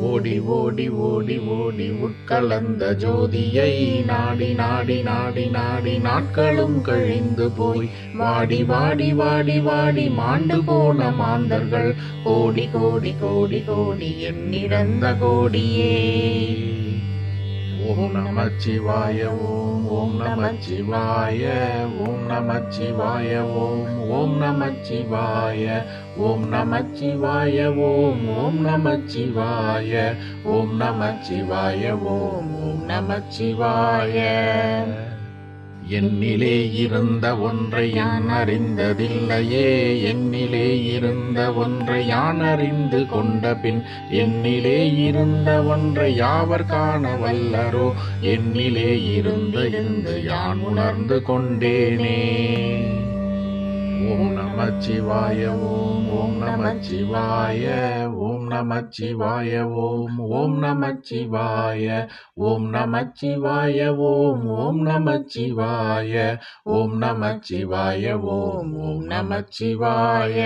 ஓடி ஓடி ஓடி ஓடி உட்கலந்த ஜோதியை நாடி நாடி நாடி நாடி நாட்களும் கழிந்து போய் வாடி வாடி வாடி வாடி மாண்டு போன மாந்தர்கள் கோடி கோடி கோடி கோடி எண்ணிறந்த கோடியே. ஓம் நமச்சிவாய ஓம் ஓம் நமச்சிவாய ஓம் நமச்சிவாய ஓம் ஓம் நமச்சிவாய ஓம் நமச்சிவாய ஓம் ஓம் நமச்சிவாய ஓம் நமச்சிவாய ஓம் ஓம் நமச்சிவாய. என்னிலே இருந்த ஒன்றை யான் அறிந்ததில்லையே, என்னிலே இருந்த ஒன்றை யான் அறிந்து கொண்ட பின் என்னிலே இருந்த ஒன்றை யாவர் காண வல்லரோ, என்னிலே இருந்து யான் உணர்ந்து கொண்டேனே. ஓம் நமச்சிவாய ஓம் ஓம் நமச்சிவாய ஓம் நமச்சிவாய ஓம் ஓம் நமச்சிவாய ஓம் நமச்சிவாய ஓம் ஓம் நமச்சிவாய ஓம் நமச்சிவாய ஓம் ஓம் நமச்சிவாய.